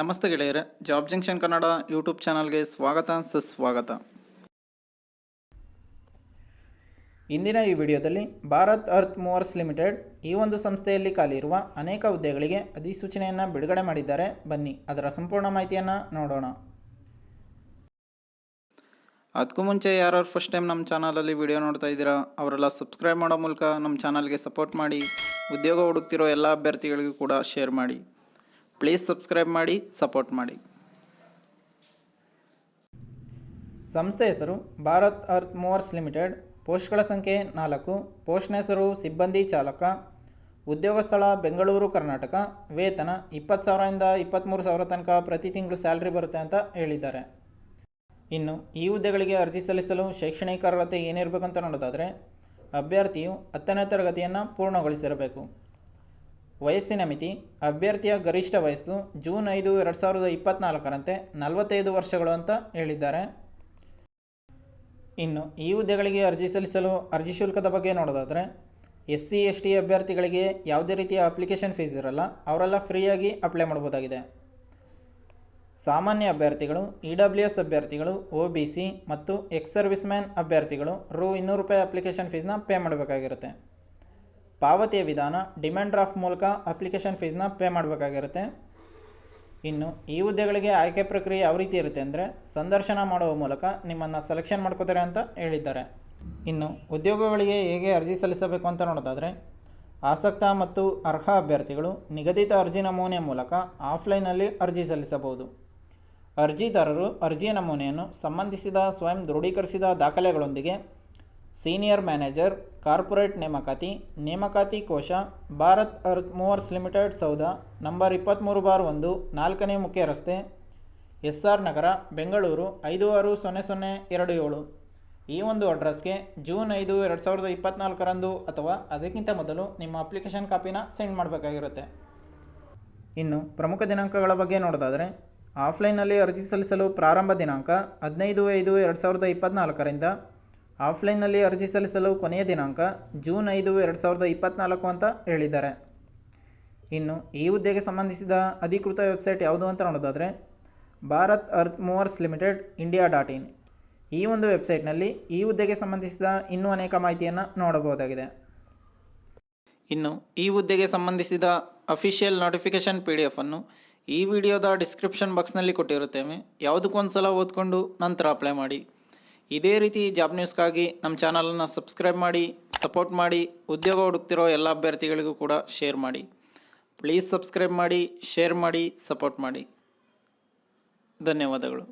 ನಮಸ್ತೆ ಗೆಳೆಯರೆ, job junction Kannada YouTube ಚಾನಲ್ಗೆ ಸ್ವಾಗತ ಸುಸ್ವಾಗತ. ಇಂದಿನ ಈ ವಿಡಿಯೋದಲ್ಲಿ ಭಾರತ್ ಅರ್ತ್ ಮೂವರ್ಸ್ ಲಿಮಿಟೆಡ್ ಈ ಒಂದು ಸಂಸ್ಥೆಯಲ್ಲಿ ಖಾಲಿ ಇರುವ ಅನೇಕ ಹುದ್ದೆಗಳಿಗೆ ಅಧಿಸೂಚನೆಯನ್ನು ಬಿಡುಗಡೆ ಮಾಡಿದ್ದಾರೆ. ಬನ್ನಿ ಅದರ ಸಂಪೂರ್ಣ ಮಾಹಿತಿಯನ್ನು ನೋಡೋಣ. ಅದಕ್ಕೂ ಮುಂಚೆ ಯಾರು ಫಸ್ಟ್ ಟೈಮ್ ನಮ್ಮ ಚಾನಲಲ್ಲಿ ವಿಡಿಯೋ ನೋಡ್ತಾ ಇದ್ದೀರಾ ಅವರೆಲ್ಲ ಸಬ್ಸ್ಕ್ರೈಬ್ ಮಾಡೋ ಮೂಲಕ ನಮ್ಮ ಚಾನಲ್ಗೆ ಸಪೋರ್ಟ್ ಮಾಡಿ. ಉದ್ಯೋಗ ಹುಡುಕ್ತಿರೋ ಎಲ್ಲ ಅಭ್ಯರ್ಥಿಗಳಿಗೂ ಕೂಡ ಶೇರ್ ಮಾಡಿ. ಪ್ಲೀಸ್ ಸಬ್ಸ್ಕ್ರೈಬ್ ಮಾಡಿ, ಸಪೋರ್ಟ್ ಮಾಡಿ. ಸಂಸ್ಥೆ ಹೆಸರು ಭಾರತ್ ಅರ್ತ್ ಮೂವರ್ಸ್ ಲಿಮಿಟೆಡ್. ಪೋಸ್ಟ್ಗಳ ಸಂಖ್ಯೆ 4. ಪೋಸ್ಟ್ನ ಹೆಸರು ಸಿಬ್ಬಂದಿ ಚಾಲಕ. ಉದ್ಯೋಗ ಸ್ಥಳ ಬೆಂಗಳೂರು, ಕರ್ನಾಟಕ. ವೇತನ 20,000 ಇಂದ 23,000 ತನಕ ಪ್ರತಿ ತಿಂಗಳು ಸ್ಯಾಲ್ರಿ ಬರುತ್ತೆ ಅಂತ ಹೇಳಿದ್ದಾರೆ. ಇನ್ನು ಈ ಹುದ್ದೆಗಳಿಗೆ ಅರ್ಜಿ ಸಲ್ಲಿಸಲು ಶೈಕ್ಷಣಿಕ ಅರ್ಹತೆ ಏನಿರಬೇಕು ಅಂತ ನೋಡೋದಾದರೆ, ಅಭ್ಯರ್ಥಿಯು 10ನೇ ತರಗತಿಯನ್ನು ಪೂರ್ಣಗೊಳಿಸಿರಬೇಕು. ವಯಸ್ಸಿನ ಮಿತಿ: ಅಭ್ಯರ್ಥಿಯ ಗರಿಷ್ಠ ವಯಸ್ಸು ಜೂನ್ 5, 2024ರಂತೆ 45 ವರ್ಷಗಳು ಅಂತ ಹೇಳಿದ್ದಾರೆ. ಇನ್ನು ಈ ಹುದ್ದೆಗಳಿಗೆ ಅರ್ಜಿ ಸಲ್ಲಿಸಲು ಅರ್ಜಿ ಶುಲ್ಕದ ಬಗ್ಗೆ ನೋಡೋದಾದರೆ, SC ST ಅಭ್ಯರ್ಥಿಗಳಿಗೆ ಯಾವುದೇ ರೀತಿಯ ಅಪ್ಲಿಕೇಶನ್ ಫೀಸ್ ಇರಲ್ಲ, ಅವರೆಲ್ಲ ಫ್ರೀಯಾಗಿ ಅಪ್ಲೈ ಮಾಡ್ಬೋದಾಗಿದೆ. ಸಾಮಾನ್ಯ ಅಭ್ಯರ್ಥಿಗಳು, EWS ಅಭ್ಯರ್ಥಿಗಳು, OBC ಮತ್ತು ಎಕ್ಸ್ ಸರ್ವಿಸ್ ಮ್ಯಾನ್ ಅಭ್ಯರ್ಥಿಗಳು ₹200 ಅಪ್ಲಿಕೇಶನ್ ಫೀಸ್ನ ಪೇ ಮಾಡಬೇಕಾಗಿರುತ್ತೆ. ಪಾವತಿಯ ವಿಧಾನ: ಡಿಮ್ಯಾಂಡ್ ಡ್ರಾಫ್ಟ್ ಮೂಲಕ ಅಪ್ಲಿಕೇಶನ್ ಫೀಸ್ನ ಪೇ ಮಾಡಬೇಕಾಗಿರುತ್ತೆ. ಇನ್ನು ಈ ಹುದ್ದೆಗಳಿಗೆ ಆಯ್ಕೆ ಪ್ರಕ್ರಿಯೆ ಯಾವ ರೀತಿ ಇರುತ್ತೆ ಅಂದರೆ, ಸಂದರ್ಶನ ಮಾಡುವ ಮೂಲಕ ನಿಮ್ಮನ್ನು ಸೆಲೆಕ್ಷನ್ ಮಾಡ್ಕೋತಾರೆ ಅಂತ ಹೇಳಿದ್ದಾರೆ. ಇನ್ನು ಉದ್ಯೋಗಗಳಿಗೆ ಹೇಗೆ ಅರ್ಜಿ ಸಲ್ಲಿಸಬೇಕು ಅಂತ ನೋಡೋದಾದರೆ, ಆಸಕ್ತ ಮತ್ತು ಅರ್ಹ ಅಭ್ಯರ್ಥಿಗಳು ನಿಗದಿತ ಅರ್ಜಿ ನಮೂನೆ ಮೂಲಕ ಆಫ್ಲೈನಲ್ಲಿ ಅರ್ಜಿ ಸಲ್ಲಿಸಬಹುದು. ಅರ್ಜಿದಾರರು ಅರ್ಜಿಯ ನಮೂನೆಯನ್ನು ಸಂಬಂಧಿಸಿದ ಸ್ವಯಂ ದೃಢೀಕರಿಸಿದ ದಾಖಲೆಗಳೊಂದಿಗೆ ಸೀನಿಯರ್ ಮ್ಯಾನೇಜರ್, ಕಾರ್ಪೊರೇಟ್ ನೇಮಕಾತಿ ಕೋಶ, ಭಾರತ್ ಅರ್ತ್ ಮೂವರ್ಸ್ ಲಿಮಿಟೆಡ್, ಸೌಧ ನಂಬರ್ 23/1, 4ನೇ ಮುಖ್ಯ ರಸ್ತೆ, SR ನಗರ, ಬೆಂಗಳೂರು 560027 ಈ ಒಂದು ಅಡ್ರೆಸ್ಗೆ ಜೂನ್ 5, 2024ರಂದು ಅಥವಾ ಅದಕ್ಕಿಂತ ಮೊದಲು ನಿಮ್ಮ ಅಪ್ಲಿಕೇಶನ್ ಕಾಪಿನ ಸೆಂಡ್ ಮಾಡಬೇಕಾಗಿರುತ್ತೆ. ಇನ್ನು ಪ್ರಮುಖ ದಿನಾಂಕಗಳ ಬಗ್ಗೆ ನೋಡೋದಾದರೆ, ಆಫ್ಲೈನ್ನಲ್ಲಿ ಅರ್ಜಿ ಸಲ್ಲಿಸಲು ಪ್ರಾರಂಭ ದಿನಾಂಕ 15/5/2024ರಿಂದ, ಆಫ್ಲೈನ್ನಲ್ಲಿ ಅರ್ಜಿ ಸಲ್ಲಿಸಲು ಕೊನೆಯ ದಿನಾಂಕ ಜೂನ್ 5, 2024 ಅಂತ ಹೇಳಿದ್ದಾರೆ. ಇನ್ನು ಈ ಹುದ್ದೆಗೆ ಸಂಬಂಧಿಸಿದ ಅಧಿಕೃತ ವೆಬ್ಸೈಟ್ ಯಾವುದು ಅಂತ ನೋಡೋದಾದರೆ, ಭಾರತ್ ಅರ್ತ್ ಮೂವರ್ಸ್ ಲಿಮಿಟೆಡ್ ಇಂಡಿಯಾ.in. ಈ ಒಂದು ವೆಬ್ಸೈಟ್ನಲ್ಲಿ ಈ ಹುದ್ದೆಗೆ ಸಂಬಂಧಿಸಿದ ಇನ್ನೂ ಅನೇಕ ಮಾಹಿತಿಯನ್ನು ನೋಡಬಹುದಾಗಿದೆ. ಇನ್ನು ಈ ಹುದ್ದೆಗೆ ಸಂಬಂಧಿಸಿದ ಅಫಿಷಿಯಲ್ ನೋಟಿಫಿಕೇಷನ್ PDF ಅನ್ನು ಈ ವಿಡಿಯೋದ ಡಿಸ್ಕ್ರಿಪ್ಷನ್ ಬಾಕ್ಸ್ನಲ್ಲಿ ಕೊಟ್ಟಿರುತ್ತೇವೆ. ಯಾವುದಕ್ಕೊಂದು ಸಲ ಓದ್ಕೊಂಡು ನಂತರ ಅಪ್ಲೈ ಮಾಡಿ. ಇದೇ ರೀತಿ ಜಾಬ್ ನ್ಯೂಸ್ಗಾಗಿ ನಮ್ಮ ಚಾನಲನ್ನು ಸಬ್ಸ್ಕ್ರೈಬ್ ಮಾಡಿ, ಸಪೋರ್ಟ್ ಮಾಡಿ. ಉದ್ಯೋಗ ಹುಡುಕ್ತಿರೋ ಎಲ್ಲ ಅಭ್ಯರ್ಥಿಗಳಿಗೂ ಕೂಡ ಶೇರ್ ಮಾಡಿ. ಪ್ಲೀಸ್ ಸಬ್ಸ್ಕ್ರೈಬ್ ಮಾಡಿ, ಶೇರ್ ಮಾಡಿ, ಸಪೋರ್ಟ್ ಮಾಡಿ. ಧನ್ಯವಾದಗಳು.